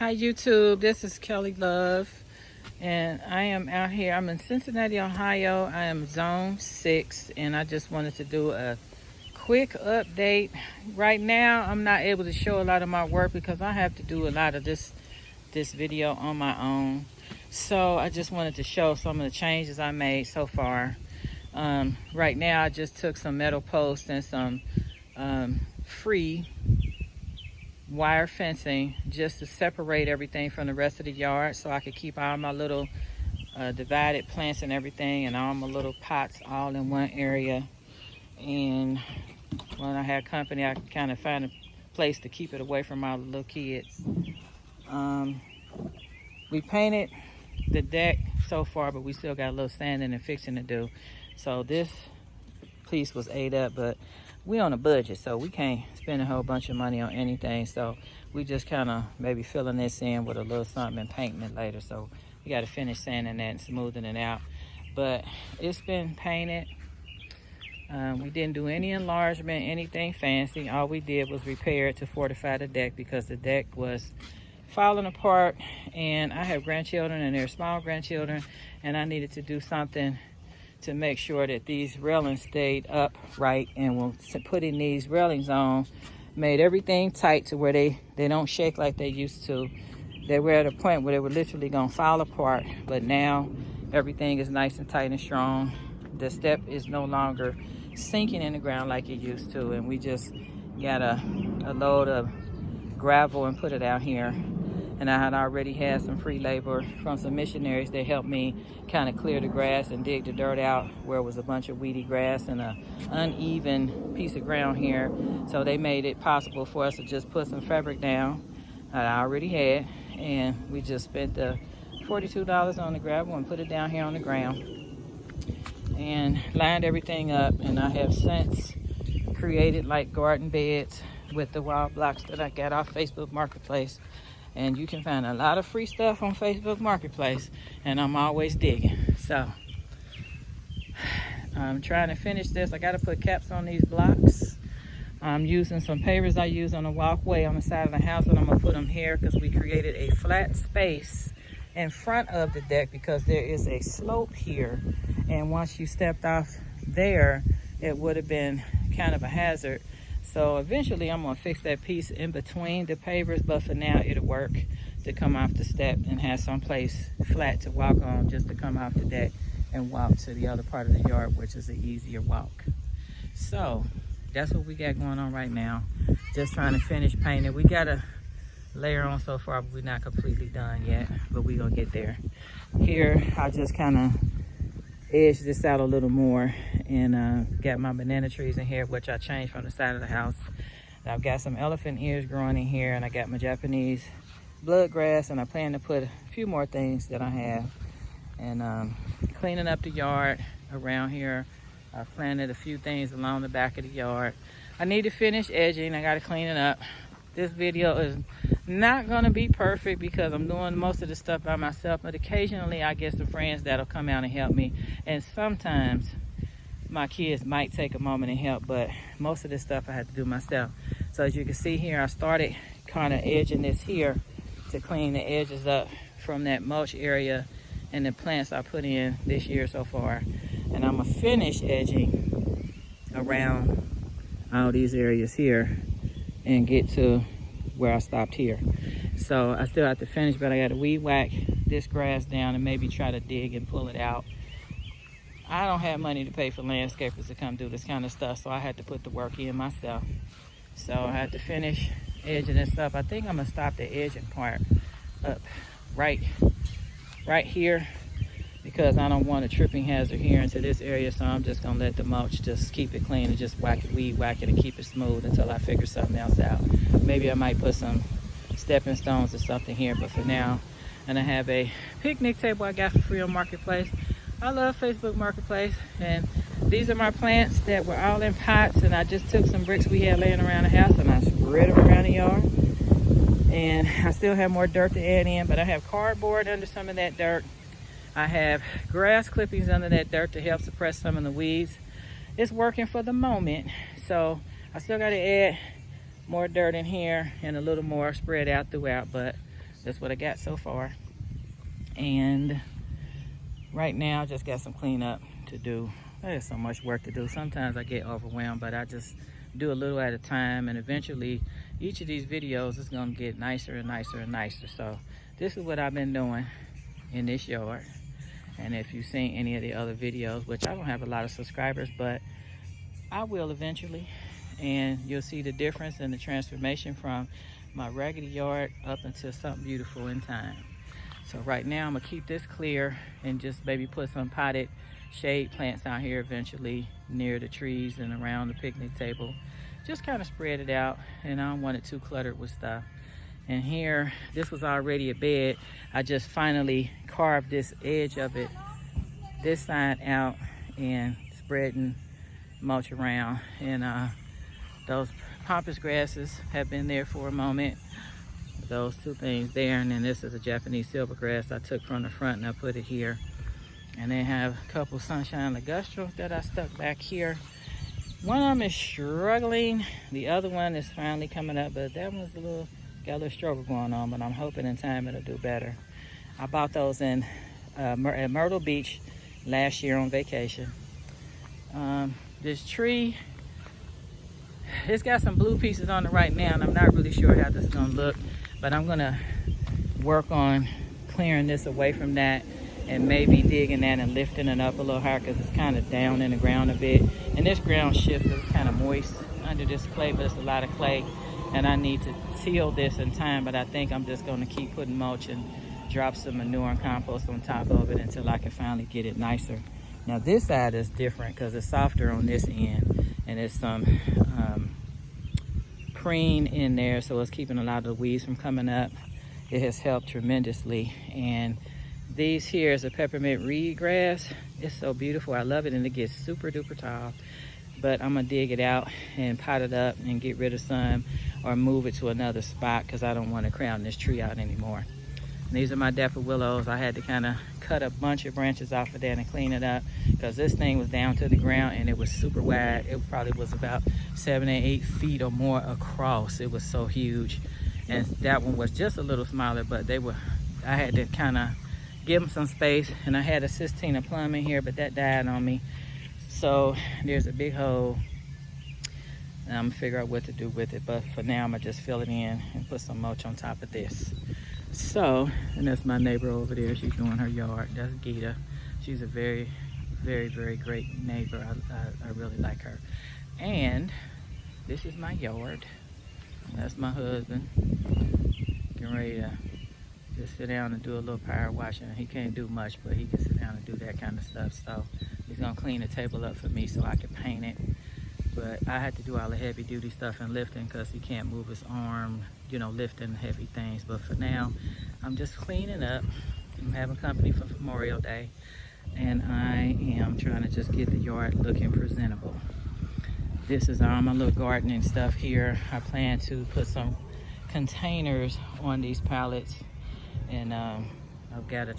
Hi YouTube, this is Kelly Love and I am out here. I'm in Cincinnati, Ohio. I am zone 6 and I just wanted to do a quick update. Right now I'm not able to show a lot of my work because I have to do a lot of this video on my own. So I just wanted to show some of the changes I made so far. Right now I just took some metal posts and some free wire fencing just to separate everything from the rest of the yard so I could keep all my little divided plants and everything and all my little pots all in one area. And when I had company, I could kind of find a place to keep it away from all the little kids. We painted the deck so far, but we still got a little sanding and fixing to do. So this piece was ate up, but we on a budget, so we can't spend a whole bunch of money on anything. So we just kind of maybe filling this in with a little something and painting it later. So we got to finish sanding that and smoothing it out. But it's been painted. We didn't do any enlargement, anything fancy. All we did was repair it to fortify the deck because the deck was falling apart. And I have grandchildren and they're small grandchildren, and I needed to do something to make sure that these railings stayed upright. And when putting these railings on, made everything tight to where they don't shake like they used to. They were at a point where they were literally gonna fall apart, but now everything is nice and tight and strong. The step is no longer sinking in the ground like it used to, and we just got a load of gravel and put it out here. And I had already had some free labor from some missionaries that helped me kind of clear the grass and dig the dirt out where it was a bunch of weedy grass and an uneven piece of ground here. So they made it possible for us to just put some fabric down that I already had. And we just spent the $42 on the gravel and put it down here on the ground and lined everything up. And I have since created like garden beds with the wild blocks that I got off Facebook Marketplace. And you can find a lot of free stuff on Facebook Marketplace, and I'm always digging. So I'm trying to finish this. I got to put caps on these blocks. I'm using some pavers I use on the walkway on the side of the house, and I'm gonna put them here because we created a flat space in front of the deck because there is a slope here, and once you stepped off there, it would have been kind of a hazard. So eventually I'm gonna fix that piece in between the pavers, but for now it'll work to come off the step and have some place flat to walk on, just to come off the deck and walk to the other part of the yard, which is an easier walk. So that's what we got going on right now. Just trying to finish painting. We got a layer on so far, but we're not completely done yet, but we're gonna get there. Here I just kind of edge this out a little more and got my banana trees in here, which I changed from the side of the house. And I've got some elephant ears growing in here, and I got my Japanese bloodgrass, and I plan to put a few more things that I have. And cleaning up the yard around here. I planted a few things along the back of the yard. I need to finish edging. I got to clean it up. This video is not going to be perfect because I'm doing most of the stuff by myself, but occasionally I get some friends that'll come out and help me. And sometimes my kids might take a moment and help, but most of this stuff I have to do myself. So as you can see here, I started kind of edging this here to clean the edges up from that mulch area and the plants I put in this year so far. And I'm gonna finish edging around all these areas here and get to where I stopped here. So I still have to finish, but I got to weed whack this grass down and maybe try to dig and pull it out. I don't have money to pay for landscapers to come do this kind of stuff, so I had to put the work in myself. So I had to finish edging this up. I think I'm gonna stop the edging part up right here because I don't want a tripping hazard here into this area. So I'm just gonna let the mulch just keep it clean and just weed whack it and keep it smooth until I figure something else out. Maybe I might put some stepping stones or something here, but for now. And I have a picnic table I got for free on Marketplace. I love Facebook Marketplace, and these are my plants that were all in pots, and I just took some bricks we had laying around the house and I spread them around the yard. And I still have more dirt to add in, but I have cardboard under some of that dirt. I have grass clippings under that dirt to help suppress some of the weeds. It's working for the moment, so I still got to add more dirt in here and a little more spread out throughout, but that's what I got so far. And right now I just got some cleanup to do. There's so much work to do. Sometimes I get overwhelmed, but I just do a little at a time, and eventually each of these videos is gonna get nicer and nicer and nicer. So this is what I've been doing in this yard. And if you've seen any of the other videos, which I don't have a lot of subscribers, but I will eventually, and you'll see the difference in the transformation from my raggedy yard up into something beautiful in time. So right now I'm gonna keep this clear and just maybe put some potted shade plants out here eventually near the trees and around the picnic table. Just kind of spread it out, and I don't want it too cluttered with stuff. And here, this was already a bed. I just finally carved this edge of it, this side out, and spreading mulch around. And those pampas grasses have been there for a moment. Those two things there, and then this is a Japanese silvergrass I took from the front and I put it here. And they have a couple sunshine ligustros that I stuck back here. One of them is struggling. The other one is finally coming up, but that one's got a little struggle going on, but I'm hoping in time it'll do better. I bought those in at Myrtle Beach last year on vacation. This tree, it's got some blue pieces on it right now, and I'm not really sure how this is gonna look, but I'm gonna work on clearing this away from that and maybe digging that and lifting it up a little higher, because it's kind of down in the ground a bit. And this ground shift is kind of moist under this clay, but it's a lot of clay, and I need to till this in time. But I think I'm just going to keep putting mulch and drop some manure and compost on top of it until I can finally get it nicer. Now this side is different because it's softer on this end, and there's some preen in there, so it's keeping a lot of the weeds from coming up. It has helped tremendously. And these here is a peppermint reed grass. It's so beautiful. I love it, and it gets super duper tall. But I'm gonna dig it out and pot it up and get rid of some, or move it to another spot, because I don't want to crown this tree out anymore. And these are my dapper willows. I had to kind of cut a bunch of branches off of that and clean it up, because this thing was down to the ground and it was super wide. It probably was about 7 or 8 feet or more across. It was so huge. And that one was just a little smaller, but I had to kind of give them some space. And I had a Cistina plum in here, but that died on me. So there's a big hole, and I'm gonna figure out what to do with it. But for now, I'm gonna just fill it in and put some mulch on top of this. So, and that's my neighbor over there. She's doing her yard. That's Gita. She's a very, very, very great neighbor. I really like her. And this is my yard. That's my husband. Getting ready to just sit down and do a little power washing. He can't do much, but he can sit down and do that kind of stuff. So he's gonna clean the table up for me so I can paint it. But I had to do all the heavy duty stuff and lifting, because he can't move his arm, you know, lifting heavy things. But for now, I'm just cleaning up. I'm having company for Memorial Day, and I am trying to just get the yard looking presentable. This is all my little gardening stuff here. I plan to put some containers on these pallets, and I've got a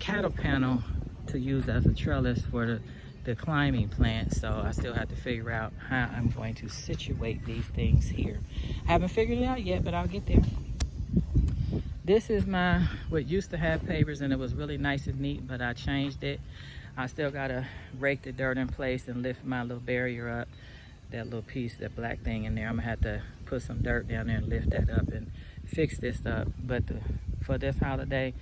cattle panel to use as a trellis for the climbing plants. So I still have to figure out how I'm going to situate these things here. I haven't figured it out yet, but I'll get there. This is what used to have pavers, and it was really nice and neat, but I changed it. I still gotta rake the dirt in place and lift my little barrier up, that little piece, that black thing in there. I'm gonna have to put some dirt down there and lift that up and fix this up. But for this holiday,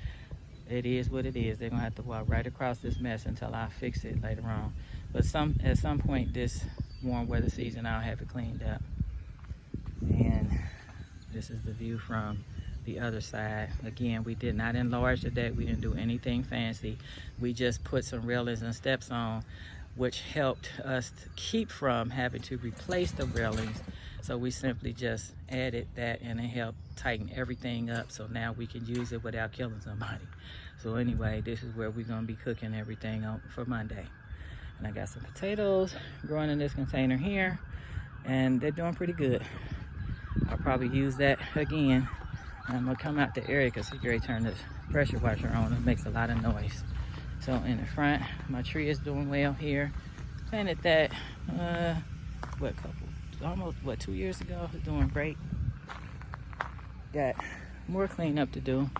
it is what it is. They're gonna have to walk right across this mess until I fix it later on. But at some point this warm weather season, I'll have it cleaned up. And this is the view from the other side. Again, we did not enlarge the deck. We didn't do anything fancy. We just put some railings and steps on, which helped us to keep from having to replace the railings. So we simply just added that, and it helped tighten everything up, so now we can use it without killing somebody. So anyway, this is where we're gonna be cooking everything for Monday. And I got some potatoes growing in this container here, and they're doing pretty good. I'll probably use that again. I'm gonna come out the area because he's ready to turn this pressure washer on. It makes a lot of noise. So in the front, my tree is doing well here. Planted that, almost 2 years ago. It's doing great. got more cleanup to do.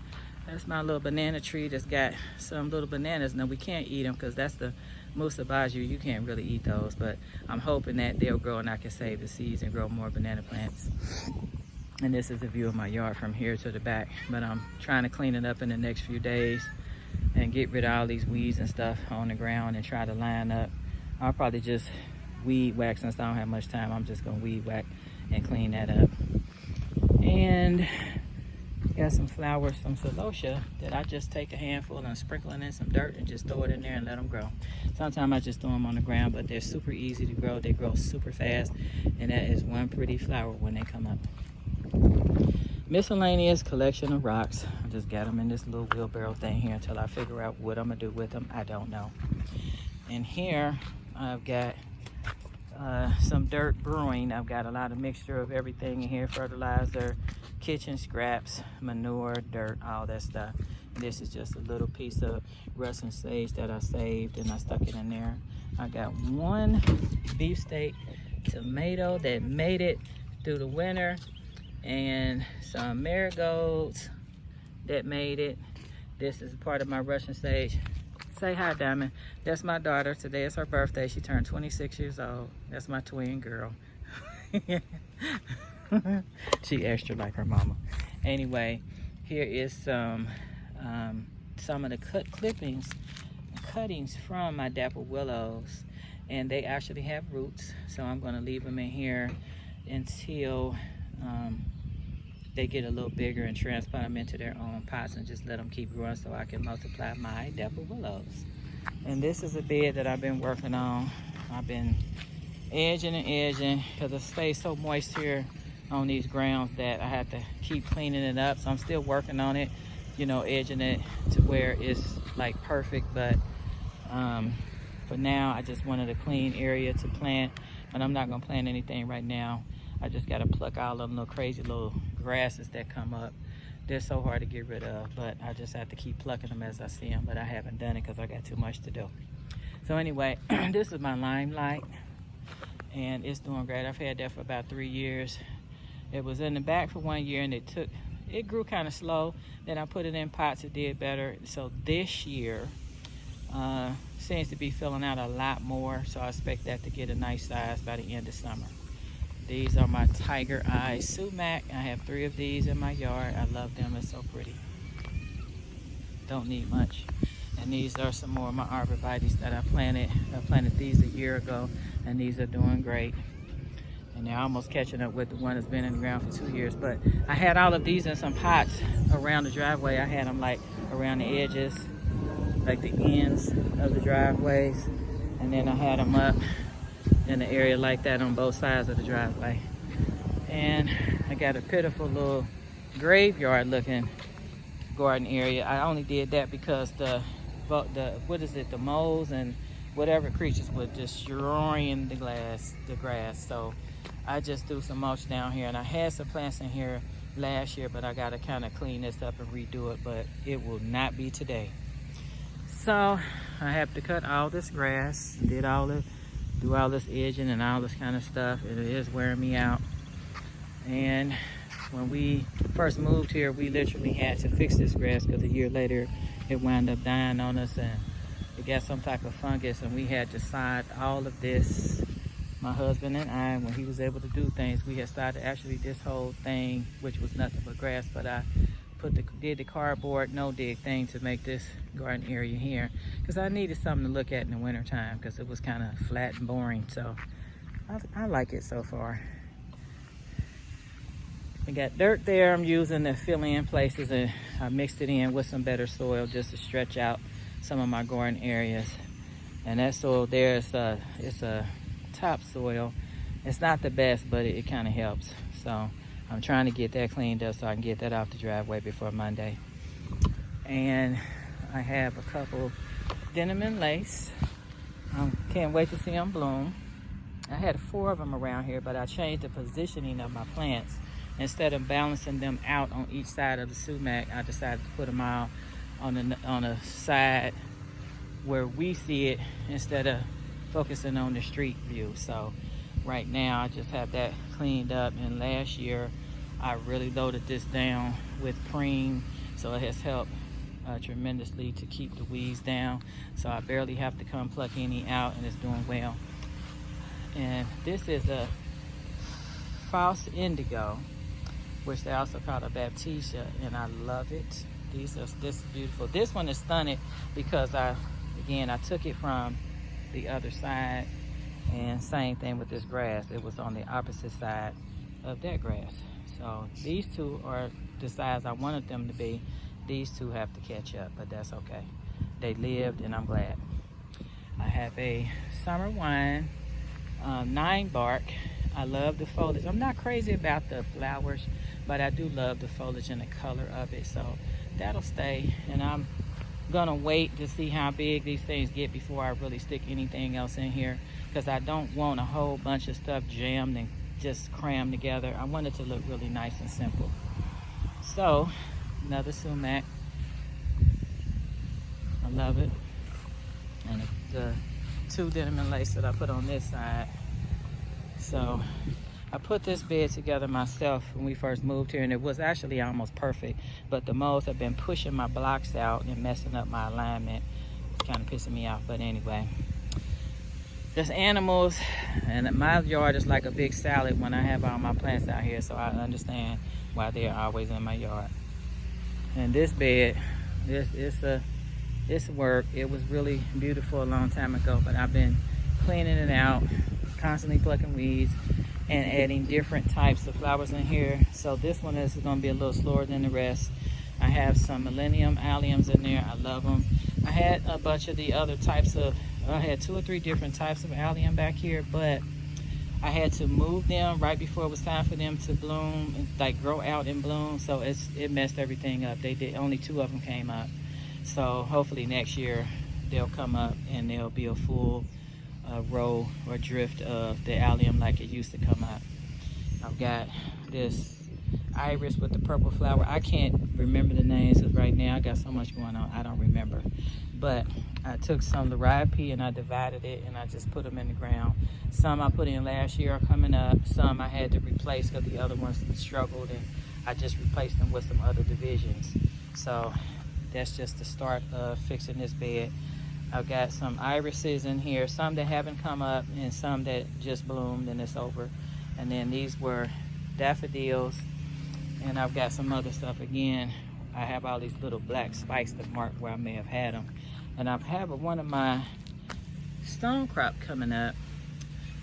That's my little banana tree that's got some little bananas. Now we can't eat them because that's the musabaju. You can't really eat those, but I'm hoping that they'll grow and I can save the seeds and grow more banana plants. And this is a view of my yard from here to the back, but I'm trying to clean it up in the next few days and get rid of all these weeds and stuff on the ground and try to line up. I'll probably just weed whack since I don't have much time. I'm just gonna weed whack and clean that up. And got some flowers from celosia that I just take a handful and sprinkle in some dirt and just throw it in there and let them grow. Sometimes I just throw them on the ground, but they're super easy to grow. They grow super fast, and that is one pretty flower when they come up. Miscellaneous collection of rocks. I just got them in this little wheelbarrow thing here until I figure out what I'm gonna do with them. I don't know. And here I've got some dirt brewing. I've got a lot of mixture of everything in here: fertilizer, kitchen scraps, manure, dirt, all that stuff. And this is just a little piece of Russian sage that I saved and I stuck it in there. I got one beefsteak tomato that made it through the winter, and some marigolds that made it. This is part of my Russian sage. Say hi, Diamond. That's my daughter. Today is her birthday. She turned 26 years old. That's my twin girl. She extra like her mama. Anyway, here is some of the cuttings from my dapple willows, and they actually have roots, so I'm going to leave them in here until they get a little bigger and transplant them into their own pots and just let them keep growing so I can multiply my dapple willows. And this is a bed that I've been working on. I've been edging and edging because it stays so moist here on these grounds that I have to keep cleaning it up. So I'm still working on it, you know, edging it to where it's like perfect. But for now, I just wanted a clean area to plant, but I'm not gonna plant anything right now. I just gotta pluck all them little crazy little grasses that come up. They're so hard to get rid of, but I just have to keep plucking them as I see them, but I haven't done it because I got too much to do. So anyway, this is my limelight, and it's doing great. I've had that for about 3 years. It was in the back for 1 year, and it grew kind of slow. Then I put it in pots, it did better. So this year seems to be filling out a lot more, so I expect that to get a nice size by the end of summer. These are my tiger eye sumac. I have 3 of these in my yard. I love them. It's so pretty. Don't need much. And these are some more of my arborvitaes that I planted. I planted these a year ago, and these are doing great. And they're almost catching up with the one that's been in the ground for 2 years. But I had all of these in some pots around the driveway. I had them like around the edges, like the ends of the driveways. And then I had them up in the area like that on both sides of the driveway. And I got a pitiful little graveyard looking garden area. I only did that because the moles and whatever creatures were destroying the grass. So I just threw some mulch down here, and I had some plants in here last year, but I got to kind of clean this up and redo it, but it will not be today. So I have to cut all this grass, do all this edging and all this kind of stuff. It is wearing me out. And when we first moved here, we literally had to fix this grass because a year later it wound up dying on us, and it got some type of fungus, and we had to sod all of this. My husband and I, when he was able to do things, we had started actually this whole thing, which was nothing but grass, but I did the cardboard no-dig thing to make this garden area here because I needed something to look at in the winter time because it was kind of flat and boring. So I like it so far. I got dirt there I'm using to fill in places, and I mixed it in with some better soil just to stretch out some of my garden areas. And that soil there is it's a topsoil. It's not the best, but it kind of helps. So I'm trying to get that cleaned up so I can get that off the driveway before Monday. And I have a couple denim and lace. Can't wait to see them bloom. I had 4 of them around here, but I changed the positioning of my plants. Instead of balancing them out on each side of the sumac, I decided to put them all on a side where we see it instead of focusing on the street view. So right now I just have that cleaned up, and last year I really loaded this down with cream, so it has helped tremendously to keep the weeds down. So I barely have to come pluck any out, and it's doing well. And this is a false indigo, which they also call a baptisia, and I love it. This is beautiful. This one is stunted because I took it from the other side, and same thing with this grass. It was on the opposite side of that grass. So these two are the size I wanted them to be. These two have to catch up, but that's okay. They lived, and I'm glad. I have a summer wine, 9 bark. I love the foliage. I'm not crazy about the flowers, but I do love the foliage and the color of it. So that'll stay, and I'm gonna wait to see how big these things get before I really stick anything else in here, because I don't want a whole bunch of stuff jammed and just crammed together. I want it to look really nice and simple. So another sumac, I love it. And the 2 denim and lace that I put on this side. So I put this bed together myself when we first moved here, and it was actually almost perfect, but the moles have been pushing my blocks out and messing up my alignment. It's kind of pissing me off, but anyway. There's animals, and my yard is like a big salad when I have all my plants out here, so I understand why they're always in my yard. And this bed, it's work. It was really beautiful a long time ago, but I've been cleaning it out, constantly plucking weeds, and adding different types of flowers in here. So this one is going to be a little slower than the rest. I have some millennium alliums in there. I love them. I had a bunch of the other types of, I had 2 or 3 different types of allium back here, but I had to move them right before it was time for them to bloom, like grow out and bloom. So it messed everything up. They did, only 2 of them came up. So hopefully next year they'll come up and there'll be a full row or drift of the allium like it used to come up. I've got this iris with the purple flower. I can't remember the names because right now I got so much going on, I don't remember. But I took some Liriape and I divided it, and I just put them in the ground. Some I put in last year are coming up. Some I had to replace because the other ones struggled, and I just replaced them with some other divisions. So that's just the start of fixing this bed. I've got some irises in here, some that haven't come up and some that just bloomed and it's over. And then these were daffodils, and I've got some other stuff again. I have all these little black spikes that mark where I may have had them. And I have one of my stone crop coming up.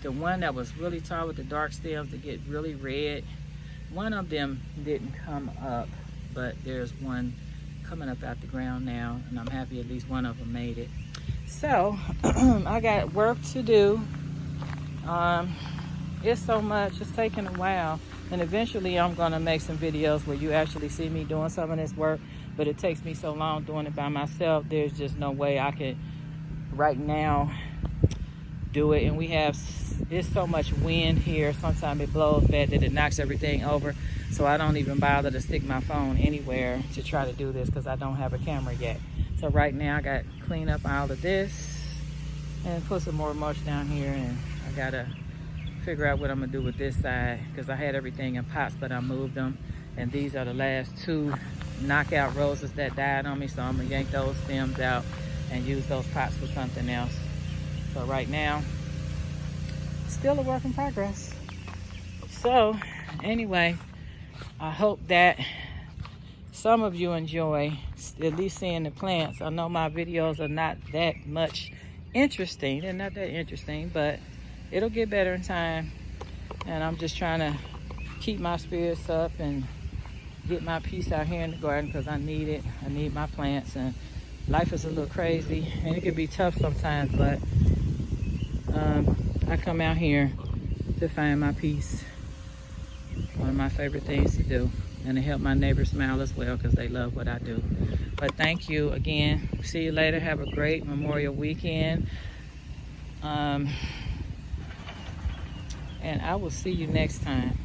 The one that was really tall with the dark stems that get really red. One of them didn't come up, but there's one coming up out the ground now, and I'm happy at least one of them made it. So I got work to do. It's so much, it's taking a while, and eventually I'm gonna make some videos where you actually see me doing some of this work, but it takes me so long doing it by myself. There's just no way I could right now do it. And it's so much wind here, sometimes it blows bad that it knocks everything over, so I don't even bother to stick my phone anywhere to try to do this because I don't have a camera yet. So right now I got to clean up all of this and put some more mulch down here, and I gotta figure out what I'm gonna do with this side because I had everything in pots, but I moved them, and these are the last 2 knockout roses that died on me, so I'm gonna yank those stems out and use those pots for something else. So right now, still a work in progress. So anyway, I hope that some of you enjoy at least seeing the plants. I know my videos are not that much interesting. They're not that interesting, but it'll get better in time. And I'm just trying to keep my spirits up and get my peace out here in the garden because I need it. I need my plants, and life is a little crazy and it can be tough sometimes, but I come out here to find my peace. One of my favorite things to do, and to help my neighbors smile as well because they love what I do. But thank you again. See you later. Have a great Memorial weekend. And I will see you next time.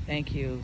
Thank you.